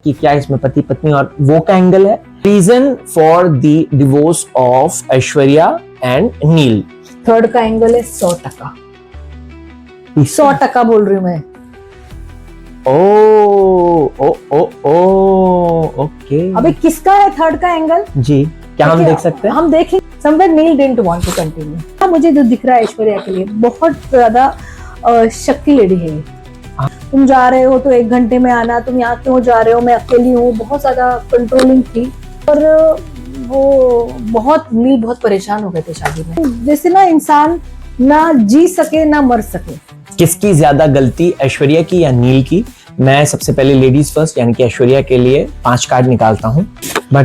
कि क्या इसमें पति पत्नी और वो का एंगल है। Reason for the divorce of Aishwarya and Neil. Third का एंगल है 100%। 100% बोल रही हूँ मैं। ओके। अबे किसका है थर्ड का एंगल? जी क्या हम देख सकते हैं? हम देखें। Somewhere Neil didn't want to continue. मुझे जो दिख रहा है ऐश्वर्या के लिए बहुत ज्यादा शक्ति लेडी है ये। तुम जा रहे हो तो 1 घंटे में आना, तुम यहाँ क्यों जा रहे हो, मैं अकेली हूँ, बहुत ज्यादा कंट्रोलिंग थी। और वो नील बहुत परेशान हो गए थे शादी में। जैसे ना इंसान ना जी सके ना मर सके। किसकी ज्यादा गलती, ऐश्वर्या की या नील की? मैं सबसे पहले लेडीज फर्स्ट यानी कि ऐश्वर्या के लिए 5 कार्ड निकालता हूँ।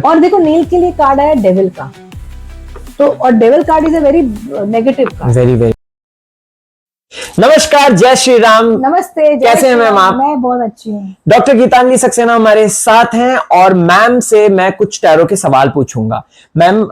और देखो नील के लिए कार्ड आया डेविल का, तो और devil card is a very negative card. Very नमस्कार, जय श्री राम। नमस्ते, कैसे हैं मैम आप? मैं बहुत अच्छी हूँ। डॉक्टर गीतांजलि सक्सेना हमारे साथ हैं और मैम से मैं कुछ टैरो के सवाल पूछूंगा। मैम,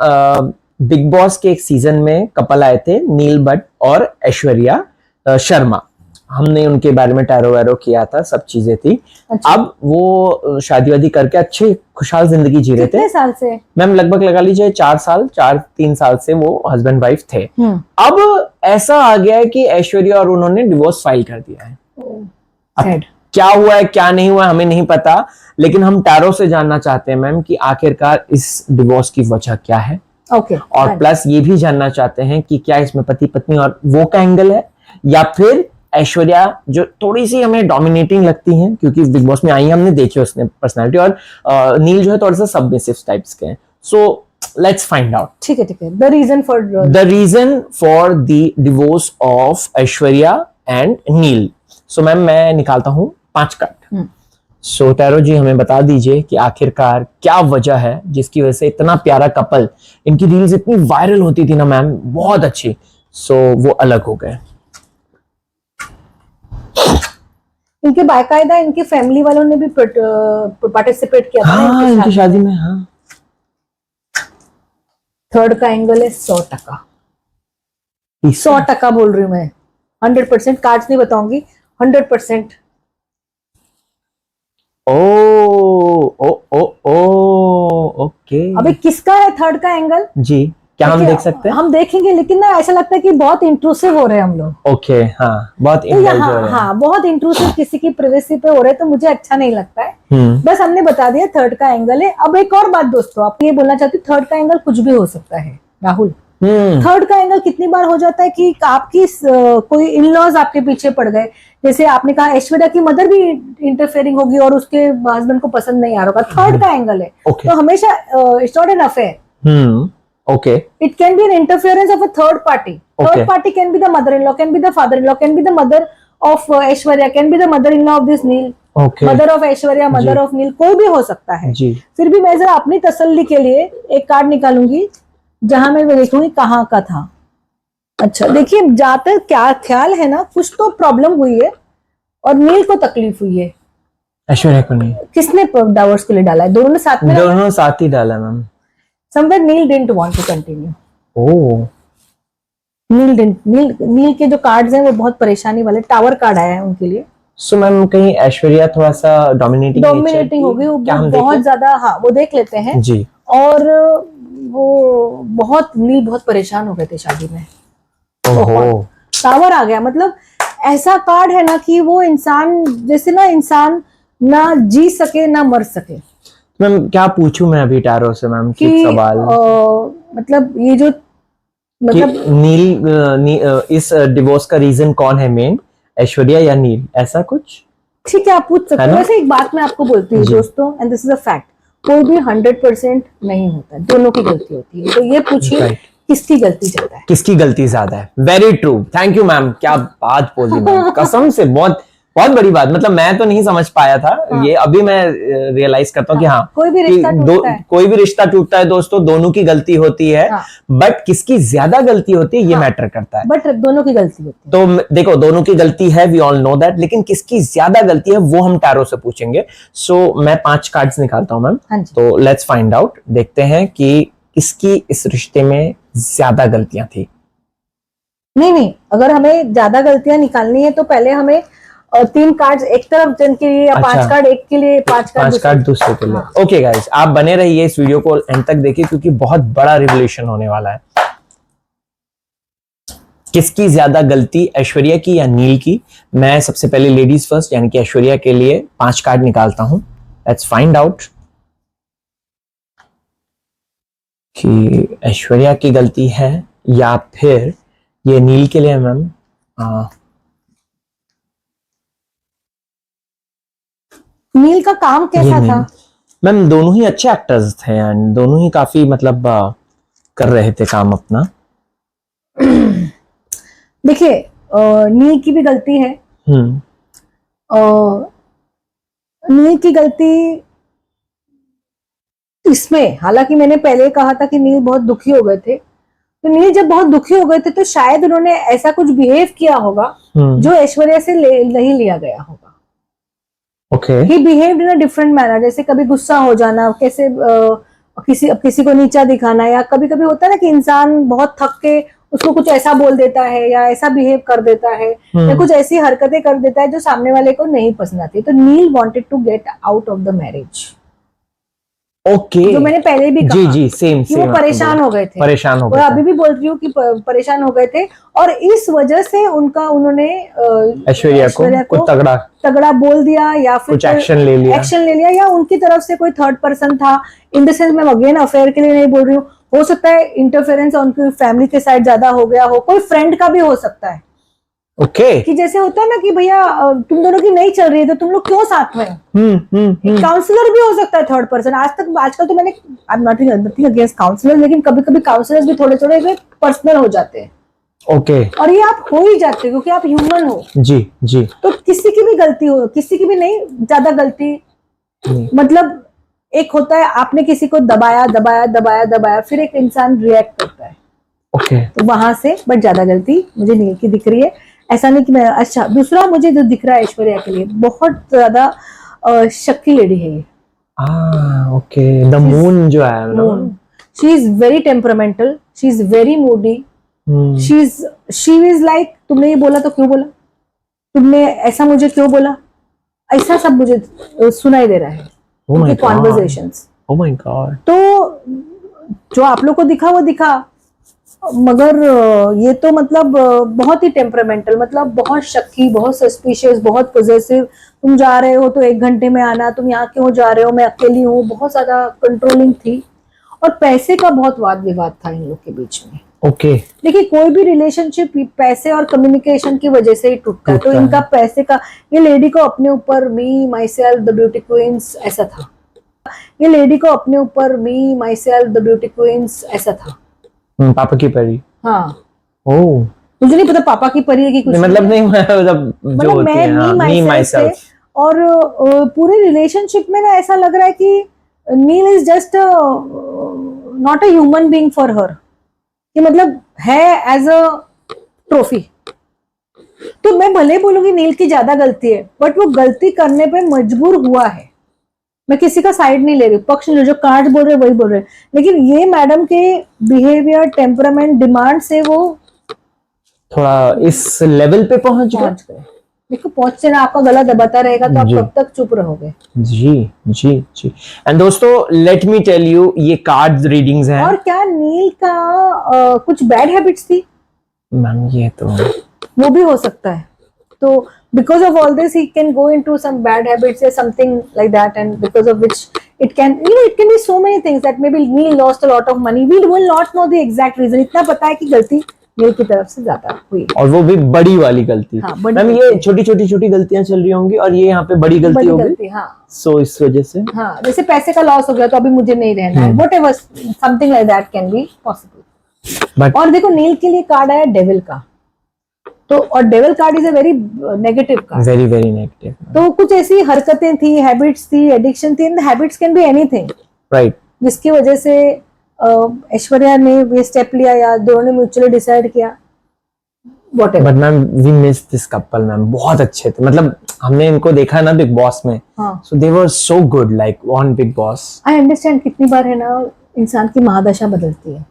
बिग बॉस के एक सीजन में कपल आए थे, नील भट्ट और ऐश्वर्या शर्मा। हमने उनके बारे में टैरो वैरो किया था, सब चीजें थी। अच्छा। अब वो शादी वादी करके अच्छे खुशहाल जिंदगी जी रहे थे। कितने साल से? मैम लगभग लगा लीजिए 3 साल से वो हस्बैंड वाइफ थे। अब ऐसा आ गया है कि ऐश्वर्या और उन्होंने डिवोर्स फाइल कर दिया है। अब क्या हुआ है क्या नहीं हुआ हमें नहीं पता, लेकिन हम टैरो से जानना चाहते हैं मैम कि आखिरकार इस डिवोर्स की वजह क्या है। और प्लस ये भी जानना चाहते हैं कि क्या इसमें पति पत्नी और वो का एंगल है, या फिर ऐश्वर्या जो थोड़ी सी हमें डोमिनेटिंग लगती हैं क्योंकि बिग बॉस में आई हमने देखी उसने पर्सनालिटी, और नील जो है थोड़ा सा सबमिसिव टाइप्स के हैं। So let's find out. ठीक है। The reason for the divorce of Aishwarya and Neil. So ma'am मैं निकालता हूँ 5 कार्ड। सो टैरो जी हमें बता दीजिए कि आखिरकार क्या वजह है जिसकी वजह से इतना प्यारा कपल, इनकी रील्स इतनी वायरल होती थी ना मैम, बहुत अच्छी, सो वो अलग हो गए। इनके बाकायदा इनके फैमिली वालों ने भी पार्टिसिपेट किया था। हाँ, इनकी शादी में। हाँ। थर्ड का एंगल है 100%। 100% बोल रही हूँ मैं। 100% कार्ड्स नहीं बताऊंगी। 100%। ओके। अबे किसका है थर्ड का एंगल? जी क्या हम देख सकते हैं? हम देखेंगे, लेकिन ना ऐसा लगता है कि बहुत इंट्रूसिव हो रहे हैं हम लोग। ओके। हाँ बहुत बहुत इंट्रूसिव किसी की प्राइवेसी पे हो रहे हैं, तो मुझे अच्छा नहीं लगता है। बस हमने बता दिया थर्ड का एंगल है। अब एक और बात दोस्तों, आप ये बोलना चाहती हूँ, थर्ड का एंगल कुछ भी हो सकता है राहुल। थर्ड का एंगल कितनी बार हो जाता है कि आपकी कोई इन लॉज आपके पीछे पड़ गए। जैसे आपने कहा ऐश्वर्या की मदर भी इंटरफेयरिंग होगी और उसके हस्बैंड को पसंद नहीं आ रहा होगा। थर्ड का एंगल है। तो हमेशा it's not an affair. Okay. It can be an interference of a third party. Okay. Third party can be the mother-in-law, can be the father-in-law, can be the mother of Aishwarya, can be the mother-in-law of this Neil. Okay. Mother of Aishwarya, mother of Neil, कोई भी हो सकता है। जी। फिर भी मैं जरा अपनी तसल्ली के लिए एक कार्ड निकालूंगी जहां मैं देखूंगी कहाँ का था। अच्छा देखिए, जाकर क्या ख्याल है ना, कुछ तो प्रॉब्लम हुई है और नील को तकलीफ हुई है। ऐश्वर्या को नहीं। किसने डाइवोर्स के लिए डाला है? दोनों साथ में? दोनों साथ ही डाला ma'am. Somewhere Neil didn't want to continue. ओह। नील के जो कार्ड्स हैं वो बहुत परेशानी वाले। टावर कार्ड आया है उनके लिए। सो मैम कहीं ऐश्वर्या थोड़ा सा डोमिनेटिंग होगी वो बहुत ज्यादा। हाँ वो देख लेते हैं जी। और वो नील बहुत परेशान हो गए थे शादी में। टावर आ गया, मतलब ऐसा कार्ड है ना कि वो इंसान जैसे ना इंसान ना जी सके ना मर सके। मैम क्या पूछूं मैं अभी टैरो से मैम कि सवाल, मतलब ये जो नील इस डिवोर्स का रीजन कौन है मेन, ऐश्वर्या या नील, ऐसा कुछ? ठीक है आप पूछ सकते हो। वैसे एक बात मैं आपको बोलती हूँ दोस्तों, and this is a fact, कोई भी 100% नहीं होता, दोनों की गलती होती है। तो ये पूछिए किसकी गलती ज्यादा है? किसकी गलती ज्यादा है? Very true, thank you ma'am. क्या बात बोली मैम, कसम से बहुत बड़ी बात। मतलब मैं तो नहीं समझ पाया था। हाँ। ये अभी मैं रियलाइज करता हूँ कि हाँ, कोई भी रिश्ता टूटता है दोस्तों, दोनों की गलती होती है। हाँ। बट किसकी ज्यादा गलती होती है ये मैटर करता है। बट दोनों की गलती होती है। तो देखो दोनों की गलती है, वी ऑल नो दैट, लेकिन किसकी ज्यादा गलती है वो हम टैरो से पूछेंगे। सो मैं 5 कार्ड्स निकालता हूँ मैम। हाँ, तो लेट्स फाइंड आउट, देखते हैं कि किसकी इस रिश्ते में ज्यादा गलतियां थी। नहीं, अगर हमें ज्यादा गलतियां निकालनी है तो पहले हमें 3 कार्ड एक तरफ जन के लिए या अच्छा। 5 कार्ड एक के लिए, 5 कार्ड दूसरे के लिए। हाँ। ओके गाइस, आप बने रहिए इस वीडियो को एंड तक देखिए क्योंकि बहुत बड़ा रिवोल्यूशन होने वाला है। किसकी ज्यादा गलती, ऐश्वर्या की या नील की? मैं सबसे पहले लेडीज फर्स्ट यानी कि ऐश्वर्या के लिए 5 कार्ड निकालता हूं। लेट्स फाइंड आउट कि ऐश्वर्या की गलती है या फिर ये नील के लिए। मैम नील का काम कैसा था? मैम दोनों ही अच्छे एक्टर्स थे एंड दोनों ही काफी मतलब कर रहे थे काम अपना। देखिए नील की भी गलती है। नील की गलती इसमें, हालांकि मैंने पहले कहा था कि नील बहुत दुखी हो गए थे, तो नील जब बहुत दुखी हो गए थे तो शायद उन्होंने ऐसा कुछ बिहेव किया होगा जो ऐश्वर्या से नहीं लिया गया होगा। He behaved in a different manner, जैसे कभी गुस्सा हो जाना, कैसे किसी को नीचा दिखाना, या कभी कभी होता है ना कि इंसान बहुत थक के उसको कुछ ऐसा बोल देता है या ऐसा बिहेव कर देता है या कुछ ऐसी हरकतें कर देता है जो सामने वाले को नहीं पसंद आती। तो Neel wanted to get out of the marriage. Okay, जो मैंने पहले भी कहा, जी सेम कि वो परेशान हो गए थे, परेशान हो और गए अभी भी बोल रही हूँ कि परेशान हो गए थे, और इस वजह से उन्होंने ऐश्वर्या को तगड़ा बोल दिया या फिर कुछ एक्शन ले लिया या उनकी तरफ से कोई थर्ड पर्सन था। इन द सेंस मैं अगेन अफेयर के लिए नहीं बोल रही हूँ, हो सकता है इंटरफेरेंस उनकी फैमिली के साइड ज्यादा हो गया हो, कोई फ्रेंड का भी हो सकता है। कि जैसे होता है ना कि भैया तुम दोनों की नहीं चल रही है तो तुम लोग क्यों साथ में? काउंसलर भी हो सकता है थर्ड पर्सन। आजकल तो मैंने, I am not against counsellor, लेकिन कभी कभी काउंसलर्स भी थोड़े थोड़े पर्सनल हो जाते हैं। और ये आप हो ही जाते हैं क्योंकि आप ह्यूमन हो। जी तो किसी की भी गलती हो, किसी की भी नहीं ज्यादा गलती, मतलब एक होता है आपने किसी को दबाया, फिर एक इंसान रिएक्ट करता है। तो वहां से बट ज्यादा गलती मुझे नील की दिख रही है। ऐसा नहीं कि मैं, अच्छा दूसरा मुझे जो दिख रहा है ऐश्वर्या के लिए, बहुत ज्यादा शक्की लेडी है ये। ओके, द मून जो है, moon, she is very temperamental, she is very Moody, she is like तुमने ये बोला तो क्यों बोला, तुमने ऐसा मुझे क्यों बोला, ऐसा सब मुझे सुनाई दे रहा है उनके कॉन्वर्सेशंस। Oh my God. तो जो आप लोग को दिखा वो दिखा, मगर ये तो मतलब बहुत ही टेम्परामेंटल, मतलब बहुत शक्की, बहुत सस्पिशियस, बहुत पॉजेसिव। तुम जा रहे हो तो 1 घंटे में आना, तुम यहाँ क्यों जा रहे हो, मैं अकेली हूँ, बहुत ज्यादा कंट्रोलिंग थी। और पैसे का बहुत वाद विवाद था इन लोग के बीच में। देखिए कोई भी रिलेशनशिप पैसे और कम्युनिकेशन की वजह से ही टूटता है, तो इनका पैसे का, ये लेडी को अपने ऊपर me myself the beauty queens ऐसा था, ये लेडी को अपने ऊपर me myself the beauty queens ऐसा था। पापा की परी। हाँ, ओह, मुझे नहीं पता पापा की परी है कि कुछ, मतलब नहीं, मतलब जो होती है मी माई सेल्फ। और पूरे रिलेशनशिप में ना ऐसा लग रहा है कि Neel is just not a human being for her, कि मतलब है एज अ ट्रॉफी। तो मैं भले बोलूंगी नील की ज्यादा गलती है, बट वो गलती करने पे मजबूर हुआ है। मैं किसी का साइड नहीं ले रही, पक्ष नहीं, जो कार्ड बोल रहे वही बोल रहे, लेकिन ये मैडम के बिहेवियर, टेम्परामेंट, डिमांड से वो थोड़ा इस लेवल पे पहुंच गए। देखो पहुंचते ना, आपका गला दबाता रहेगा तो आप कब तक चुप रहोगे। जी। एंड दोस्तों लेट मी टेल यू, ये कार्ड रीडिंग्स हैं। और क्या नील का कुछ बैड हैबिट्स थी? मैम ये तो वो भी हो सकता है। तो because of all this he can go into some bad habits or something like that, and because of which it can be so many things that maybe Neil lost a lot of money. We will not know the exact reason. इतना पता है कि गलती नील की तरफ से ज्यादा हुई, और वो भी बड़ी वाली गलती। हाँ, मैम ये छोटी गलतियां चल रही होंगी और ये यहाँ पे बड़ी गलती हो गई। हाँ, सो इस वजह से, हाँ, जैसे पैसे का लॉस हो गया तो अभी मुझे नहीं रहना है, whatever, something like that can be possible. और देखो नील के लिए कार्ड आया डेविल का, तो और devil card is a very negative card, very negative. तो कुछ ऐसी हरकतें थी, हैबिट्स थी, एडिक्शन थी, and habits can be anything, right, जिसकी वजह से ऐश्वर्या ने ये स्टेप लिया या दोनों ने म्यूचुअली डिसाइड किया, whatever. But ma'am we miss this couple ma'am, बहुत अच्छे थे, मतलब हमने इनको देखा ना बिग बॉस में, so they were so good like on Bigg Boss. I understand, कितनी बार है ना इंसान की महादशा बदलती है,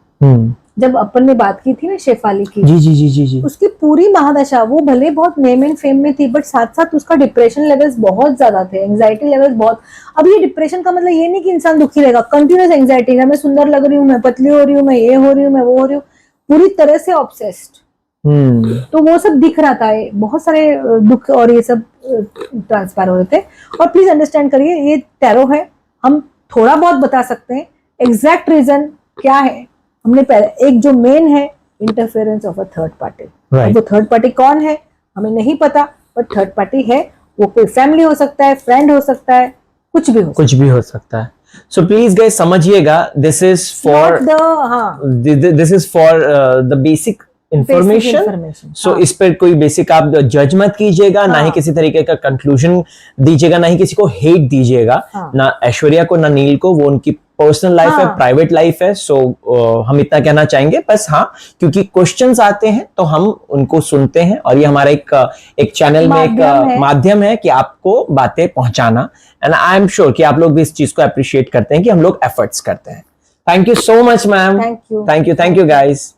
जब अपन ने बात की थी ना शेफाली की, जी जी जी जी जी, उसकी पूरी महादशा, वो भले बहुत नेम एंड फेम में थी बट साथ साथ उसका डिप्रेशन लेवल्स बहुत ज्यादा थे, एंजाइटी लेवल्स बहुत। अब ये डिप्रेशन का मतलब ये नहीं कि इंसान दुखी रहेगा, कंटिन्यूस एंजाइटी है, मैं सुंदर लग रही हूँ, मैं पतली हो रही हूँ, मैं ये हो रही हूँ, मैं वो हो रही हूँ, पूरी तरह से ऑब्सेस्ड। तो वो सब दिख रहा था, बहुत सारे दुख और ये सब ट्रांसफर हो रहे थे। और प्लीज अंडरस्टैंड करिए, ये टैरो है, हम थोड़ा बहुत बता सकते हैं, एग्जैक्ट रीजन क्या है हमने पहले, एक जो मेन है interference of a third party. Right. वो थर्ड पार्टी कौन है हमें नहीं पता, बट थर्ड पार्टी है, वो कोई फैमिली हो सकता है, फ्रेंड हो सकता है, कुछ भी हो सकता है। सो प्लीज गाइस समझिएगा, this is for this is for the basic information. So इस पर कोई बेसिक आप जज मत कीजिएगा, ना ही किसी तरीके का कंक्लूजन दीजिएगा, ना ही किसी को हेट दीजिएगा, ना ऐश्वर्या को ना नील को, वो उनकी पर्सनल लाइफ है, प्राइवेट लाइफ है। सो हम इतना कहना चाहेंगे बस, हाँ क्योंकि क्वेश्चंस आते हैं तो हम उनको सुनते हैं, और ये हमारा एक चैनल में एक माध्यम है कि आपको बातें पहुंचाना, एंड आई एम श्योर कि आप लोग भी इस चीज को अप्रिशिएट करते हैं कि हम लोग एफर्ट्स करते हैं। Thank you so much ma'am, thank you guys.